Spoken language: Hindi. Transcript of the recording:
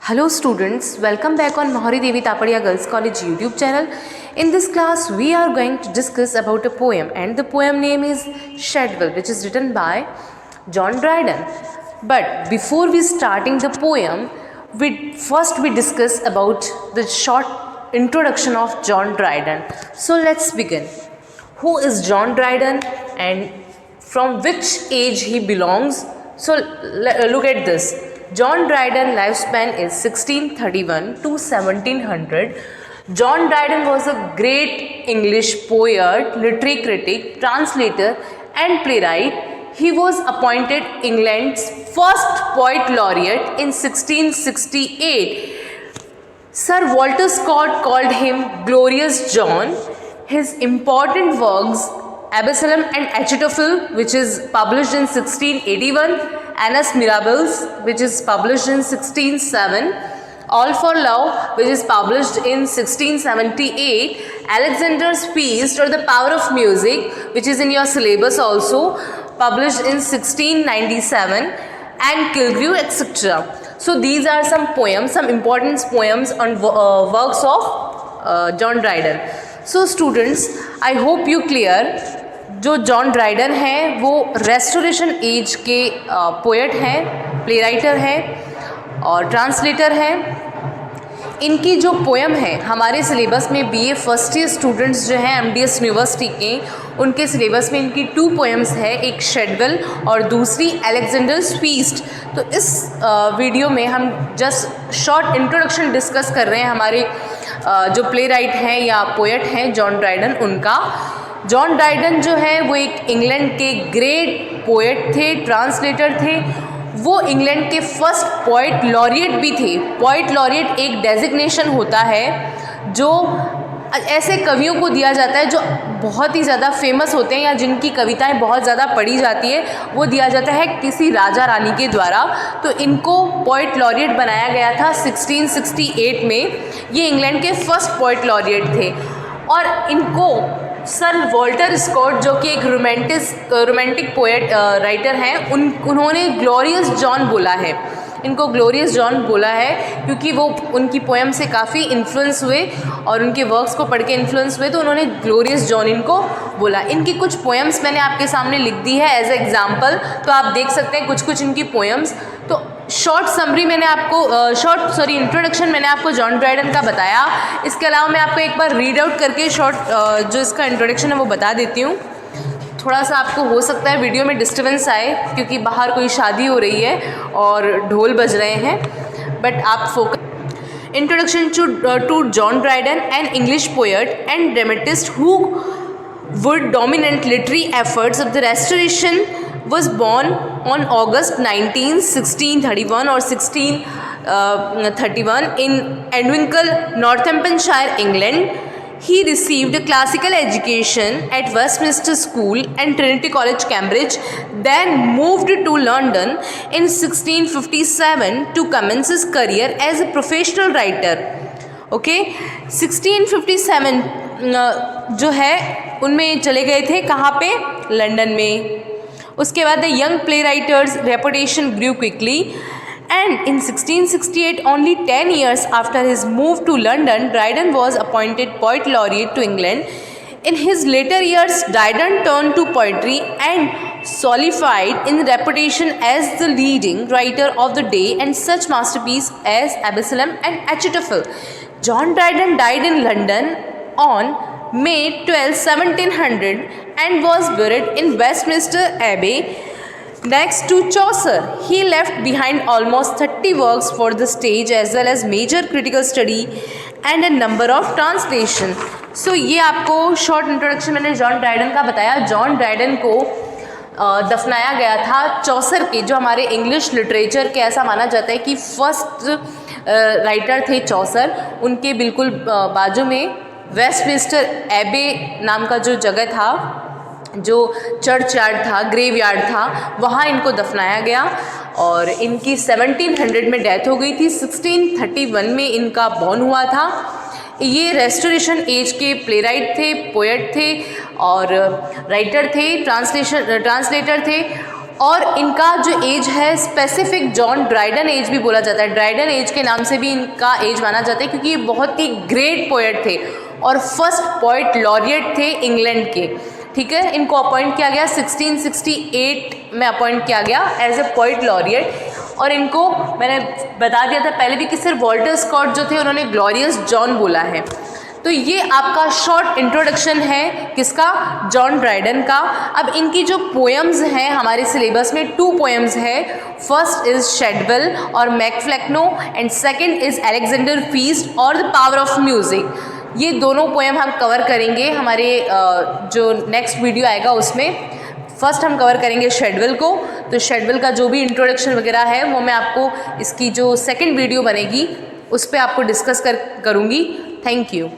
Hello students, welcome back on Mahari Devi Tapadia Girls College YouTube channel. In this class, we are going to discuss about a poem, and the poem name is Shadwell, which is written by John Dryden. But before we starting the poem, we discuss about the short introduction of John Dryden. So let's begin. Who is John Dryden and from which age he belongs? So look at this. John Dryden lifespan is 1631 to 1700. John Dryden was a great English poet, literary critic, translator and playwright. He was appointed England's first poet laureate in 1668. Sir Walter Scott called him Glorious John. His important works, Absalom and Achitophel, which is published in 1681, Annus Mirabilis, which is published in 1607, All for Love, which is published in 1678, Alexander's Feast or the Power of Music, which is in your syllabus also, published in 1697, and Killigrew, etc. So these are some poems, some important poems on works of John Dryden. So students, I hope you clear. जो जॉन ड्राइडन है वो रेस्टोरेशन एज के पोएट हैं, प्ले राइटर हैं और ट्रांसलेटर हैं. इनकी जो पोएम है हमारे सिलेबस में बीए फर्स्ट ईयर स्टूडेंट्स जो हैं एमडीएस यूनिवर्सिटी के, उनके सिलेबस में इनकी 2 पोएम्स है, एक शेडवेल और दूसरी अलेक्जेंडर्स फीस्ट. तो इस वीडियो में हम जस्ट शॉर्ट इंट्रोडक्शन डिस्कस कर रहे हैं हमारे जो प्ले राइट हैं या पोएट हैं जॉन ड्राइडन उनका. जॉन ड्राइडन जो है वो एक इंग्लैंड के ग्रेट पोएट थे, ट्रांसलेटर थे. वो इंग्लैंड के फर्स्ट पोएट लॉरिएट भी थे. पोएट लॉरिएट एक डेजिग्नेशन होता है जो ऐसे कवियों को दिया जाता है जो बहुत ही ज़्यादा फेमस होते हैं या जिनकी कविताएं बहुत ज़्यादा पढ़ी जाती है, वो दिया जाता है किसी राजा रानी के द्वारा. तो इनको पोएट लॉरिएट बनाया गया था 1668 में. ये इंग्लैंड के फर्स्ट पोएट लॉरिएट थे और इनको सर वॉल्टर स्कॉट जो कि एक रोमांटिक पोएट राइटर हैं, उन्होंने ग्लोरियस जॉन बोला है. इनको ग्लोरियस जॉन बोला है क्योंकि वो उनकी पोएम से काफ़ी इन्फ्लुएंस हुए और उनके वर्क्स को पढ़ के इन्फ्लुएंस हुए, तो उन्होंने ग्लोरियस जॉन इनको बोला. इनकी कुछ पोएम्स मैंने आपके सामने लिख दी है एज ए एग्जाम्पल, तो आप देख सकते हैं कुछ इनकी पोएम्स. तो शॉर्ट समरी मैंने आपको इंट्रोडक्शन मैंने आपको जॉन ड्राइडन का बताया. इसके अलावा मैं आपको एक बार रीड आउट करके शॉर्ट जो इसका इंट्रोडक्शन है वो बता देती हूँ. थोड़ा सा आपको हो सकता है वीडियो में डिस्टर्बेंस आए क्योंकि बाहर कोई शादी हो रही है और ढोल बज रहे हैं, बट आप focus. Introduction to John Dryden, an English poet and dramatist who would dominate literary efforts of the Restoration, was born on August 19, 1631 or 1631 in Edwinkle, Northamptonshire, England. He received a classical education at Westminster School and Trinity College, Cambridge, then moved to London in 1657 to commence his career as a professional writer. Okay, 1657 जो है उनमें चले गए थे कहाँ पे, लंदन में. उसके बाद the young playwright's reputation grew quickly and in 1668, only 10 years after his move to London, Dryden was appointed poet laureate to England. In his later years, Dryden turned to poetry and solidified in reputation as the leading writer of the day and such masterpieces as Absalom and Achitophel. John Dryden died in London on May 12, 1700 and was buried in Westminster Abbey next to Chaucer. He left behind almost 30 works for the stage as well as major critical study and a number of translation. So ये आपको शॉर्ट इंट्रोडक्शन मैंने जॉन ड्राइडन का बताया. जॉन ड्राइडन को दफनाया गया था चौसर के, जो हमारे इंग्लिश लिटरेचर के ऐसा माना जाता है कि फर्स्ट राइटर थे चौसर. उनके बिल्कुल बाजू में वेस्टमिंस्टर एबे नाम का जो जगह था, जो चर्च यार्ड था, ग्रेव यार्ड था, वहाँ इनको दफनाया गया और इनकी 1700 में डेथ हो गई थी. 1631 में इनका बॉर्न हुआ था. ये रेस्टोरेशन एज के प्ले राइट थे, पोएट थे और राइटर थे, ट्रांसलेटर थे और इनका जो एज है स्पेसिफिक जॉन ड्राइडन एज भी बोला जाता है, ड्राइडन एज के नाम से भी इनका एज माना जाता है, क्योंकि ये बहुत ही ग्रेट पोएट थे और फर्स्ट पोएट लॉरिएट थे इंग्लैंड के। ठीक है, इनको अपॉइंट किया गया 1668 में अपॉइंट किया गया एज ए पोएट लॉरिएट। और इनको मैंने बता दिया था पहले भी कि सिर्फ वॉल्टर स्कॉट जो थे उन्होंने ग्लोरियस जॉन बोला है। तो ये आपका शॉर्ट इंट्रोडक्शन है किसका, जॉन ड्राइडन का। अब इनकी जो पोएम्स हैं हमारे सिलेबस में 2 पोएम्स है। फर्स्ट इज़ शेडवेल और MacFlecknoe and second is Alexander feast और द पावर ऑफ म्यूज़िक। ये दोनों पोएम हम कवर करेंगे हमारे जो नेक्स्ट वीडियो आएगा उसमें। फर्स्ट हम कवर करेंगे शेडवेल को, तो शेडवेल का जो भी इंट्रोडक्शन वगैरह है वो मैं आपको इसकी जो सेकंड वीडियो बनेगी उस पर आपको डिस्कस करूँगी। Thank you.